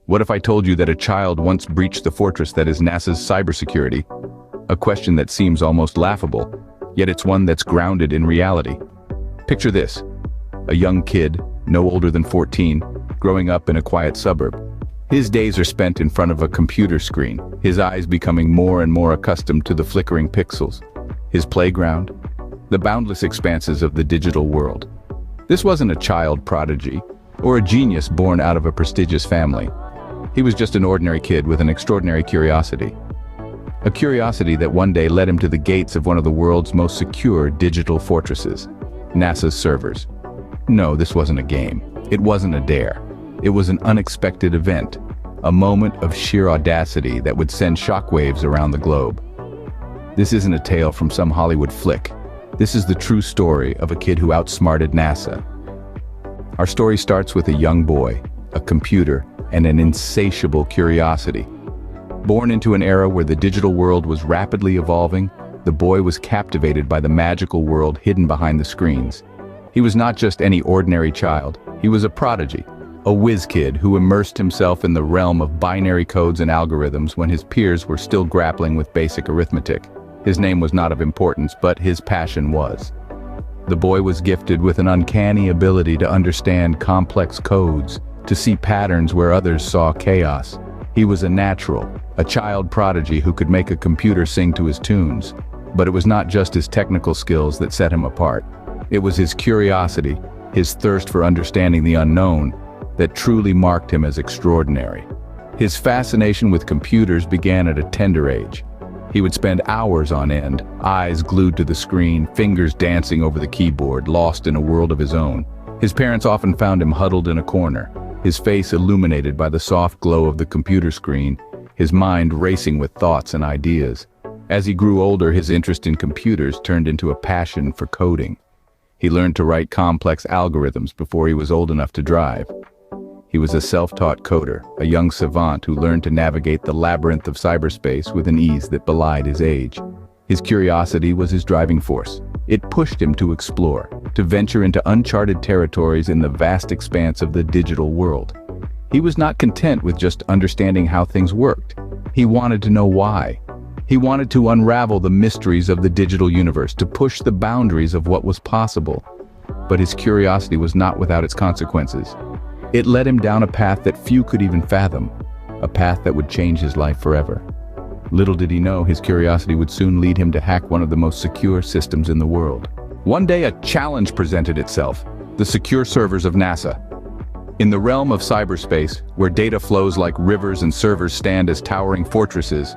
What if I told you that a child once breached the fortress that is NASA's cybersecurity? A question that seems almost laughable, yet it's one that's grounded in reality. Picture this: a young kid, no older than 14, growing up in a quiet suburb. His days are spent in front of a computer screen, his eyes becoming more and more accustomed to the flickering pixels. His playground, the boundless expanses of the digital world. This wasn't a child prodigy, or a genius born out of a prestigious family. He was just an ordinary kid with an extraordinary curiosity. A curiosity that one day led him to the gates of one of the world's most secure digital fortresses, NASA's servers. No, this wasn't a game. It wasn't a dare. It was an unexpected event, a moment of sheer audacity that would send shockwaves around the globe. This isn't a tale from some Hollywood flick. This is the true story of a kid who outsmarted NASA. Our story starts with a young boy, a computer, and an insatiable curiosity. Born into an era where the digital world was rapidly evolving, the boy was captivated by the magical world hidden behind the screens. He was not just any ordinary child, he was a prodigy, a whiz kid who immersed himself in the realm of binary codes and algorithms when his peers were still grappling with basic arithmetic. His name was not of importance, but his passion was. The boy was gifted with an uncanny ability to understand complex codes, to see patterns where others saw chaos. He was a natural, a child prodigy who could make a computer sing to his tunes. But it was not just his technical skills that set him apart. It was his curiosity, his thirst for understanding the unknown, that truly marked him as extraordinary. His fascination with computers began at a tender age. He would spend hours on end, eyes glued to the screen, fingers dancing over the keyboard, lost in a world of his own. His parents often found him huddled in a corner, his face illuminated by the soft glow of the computer screen, his mind racing with thoughts and ideas. As he grew older, his interest in computers turned into a passion for coding. He learned to write complex algorithms before he was old enough to drive. He was a self-taught coder, a young savant who learned to navigate the labyrinth of cyberspace with an ease that belied his age. His curiosity was his driving force. It pushed him to explore, to venture into uncharted territories in the vast expanse of the digital world. He was not content with just understanding how things worked. He wanted to know why. He wanted to unravel the mysteries of the digital universe, to push the boundaries of what was possible. But his curiosity was not without its consequences. It led him down a path that few could even fathom, a path that would change his life forever. Little did he know, his curiosity would soon lead him to hack one of the most secure systems in the world. One day, a challenge presented itself: the secure servers of NASA. In the realm of cyberspace, where data flows like rivers and servers stand as towering fortresses,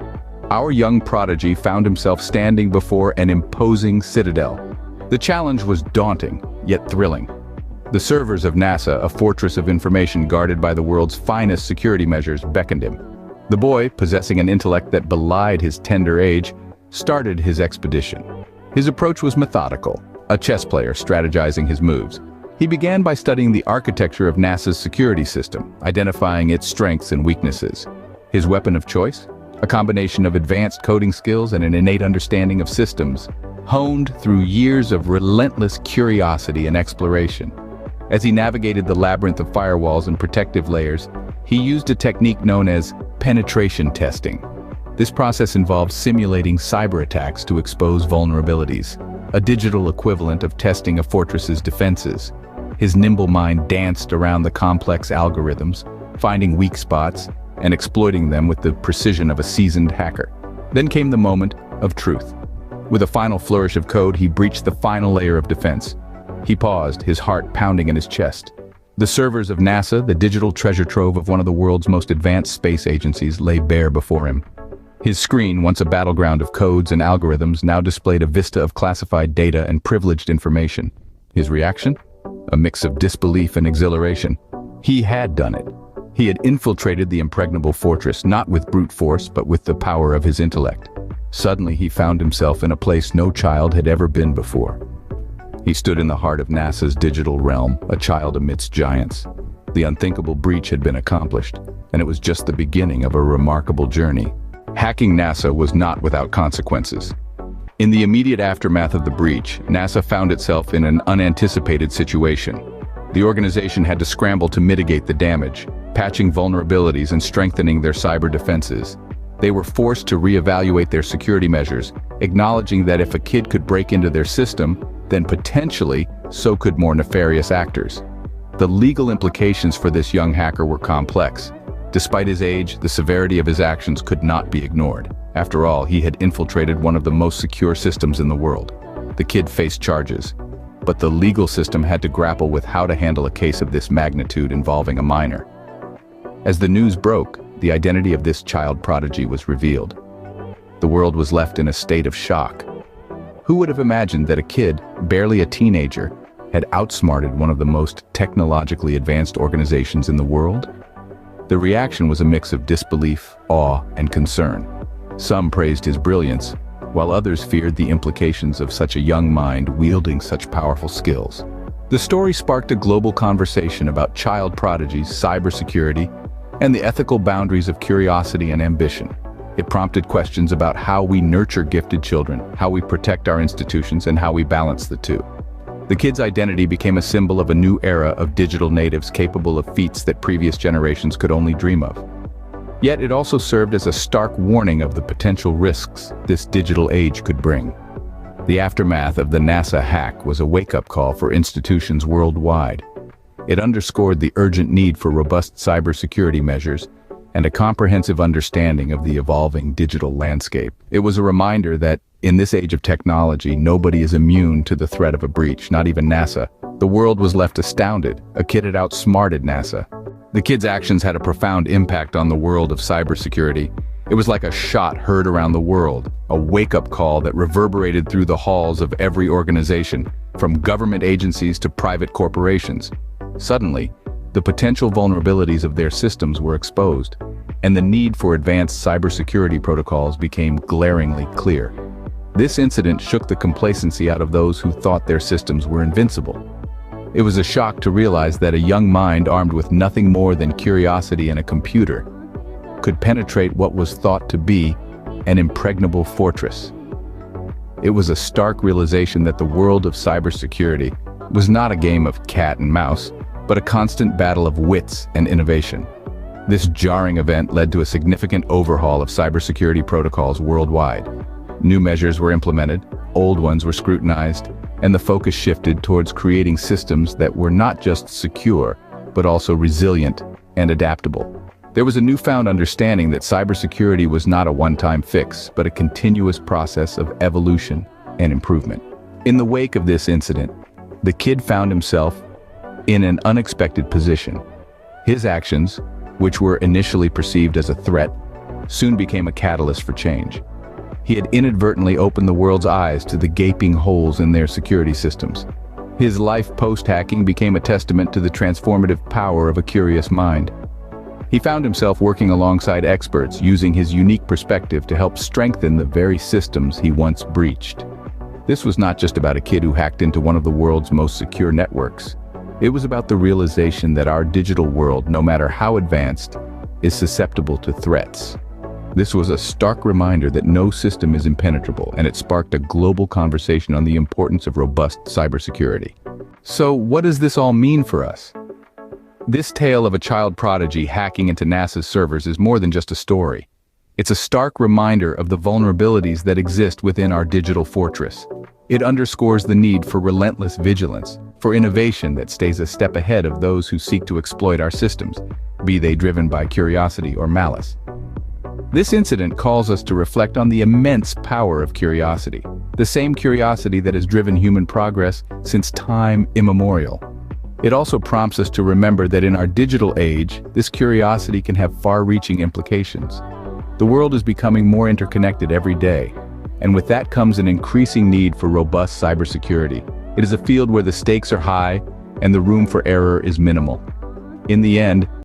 our young prodigy found himself standing before an imposing citadel. The challenge was daunting, yet thrilling. The servers of NASA, a fortress of information guarded by the world's finest security measures, beckoned him. The boy, possessing an intellect that belied his tender age, started his expedition. His approach was methodical, a chess player strategizing his moves. He began by studying the architecture of NASA's security system, identifying its strengths and weaknesses. His weapon of choice? A combination of advanced coding skills and an innate understanding of systems, honed through years of relentless curiosity and exploration. As he navigated the labyrinth of firewalls and protective layers, he used a technique known as penetration testing. This process involves simulating cyber attacks to expose vulnerabilities, a digital equivalent of testing a fortress's defenses. His nimble mind danced around the complex algorithms, finding weak spots and exploiting them with the precision of a seasoned hacker. Then came the moment of truth. With a final flourish of code, he breached the final layer of defense. He paused, his heart pounding in his chest. The servers of NASA, the digital treasure trove of one of the world's most advanced space agencies, lay bare before him. His screen, once a battleground of codes and algorithms, now displayed a vista of classified data and privileged information. His reaction? A mix of disbelief and exhilaration. He had done it. He had infiltrated the impregnable fortress, not with brute force, but with the power of his intellect. Suddenly, he found himself in a place no child had ever been before. He stood in the heart of NASA's digital realm, a child amidst giants. The unthinkable breach had been accomplished, and it was just the beginning of a remarkable journey. Hacking NASA was not without consequences. In the immediate aftermath of the breach, NASA found itself in an unanticipated situation. The organization had to scramble to mitigate the damage, patching vulnerabilities and strengthening their cyber defenses. They were forced to reevaluate their security measures, acknowledging that if a kid could break into their system, then potentially, so could more nefarious actors. The legal implications for this young hacker were complex. Despite his age, the severity of his actions could not be ignored. After all, he had infiltrated one of the most secure systems in the world. The kid faced charges, but the legal system had to grapple with how to handle a case of this magnitude involving a minor. As the news broke, the identity of this child prodigy was revealed. The world was left in a state of shock. Who would have imagined that a kid, barely a teenager, had outsmarted one of the most technologically advanced organizations in the world? The reaction was a mix of disbelief, awe, and concern. Some praised his brilliance, while others feared the implications of such a young mind wielding such powerful skills. The story sparked a global conversation about child prodigies, cybersecurity, and the ethical boundaries of curiosity and ambition. It prompted questions about how we nurture gifted children, how we protect our institutions, and how we balance the two. The kid's identity became a symbol of a new era of digital natives capable of feats that previous generations could only dream of. Yet it also served as a stark warning of the potential risks this digital age could bring. The aftermath of the NASA hack was a wake-up call for institutions worldwide. It underscored the urgent need for robust cybersecurity measures and a comprehensive understanding of the evolving digital landscape. It was a reminder that, in this age of technology, nobody is immune to the threat of a breach, not even NASA. The world was left astounded. A kid had outsmarted NASA. The kid's actions had a profound impact on the world of cybersecurity. It was like a shot heard around the world, a wake-up call that reverberated through the halls of every organization, from government agencies to private corporations. Suddenly, the potential vulnerabilities of their systems were exposed, and the need for advanced cybersecurity protocols became glaringly clear. This incident shook the complacency out of those who thought their systems were invincible. It was a shock to realize that a young mind armed with nothing more than curiosity and a computer could penetrate what was thought to be an impregnable fortress. It was a stark realization that the world of cybersecurity was not a game of cat and mouse, but a constant battle of wits and innovation. This jarring event led to a significant overhaul of cybersecurity protocols worldwide. New measures were implemented, old ones were scrutinized, and the focus shifted towards creating systems that were not just secure, but also resilient and adaptable. There was a newfound understanding that cybersecurity was not a one-time fix, but a continuous process of evolution and improvement. In the wake of this incident, the kid found himself in an unexpected position. His actions, which were initially perceived as a threat, soon became a catalyst for change. He had inadvertently opened the world's eyes to the gaping holes in their security systems. His life post-hacking became a testament to the transformative power of a curious mind. He found himself working alongside experts, using his unique perspective to help strengthen the very systems he once breached. This was not just about a kid who hacked into one of the world's most secure networks. It was about the realization that our digital world, no matter how advanced, is susceptible to threats. This was a stark reminder that no system is impenetrable, and it sparked a global conversation on the importance of robust cybersecurity. So, what does this all mean for us? This tale of a child prodigy hacking into NASA's servers is more than just a story. It's a stark reminder of the vulnerabilities that exist within our digital fortress. It underscores the need for relentless vigilance, for innovation that stays a step ahead of those who seek to exploit our systems, be they driven by curiosity or malice. This incident calls us to reflect on the immense power of curiosity, the same curiosity that has driven human progress since time immemorial. It also prompts us to remember that in our digital age, this curiosity can have far-reaching implications. The world is becoming more interconnected every day, and with that comes an increasing need for robust cybersecurity. It is a field where the stakes are high and the room for error is minimal. In the end,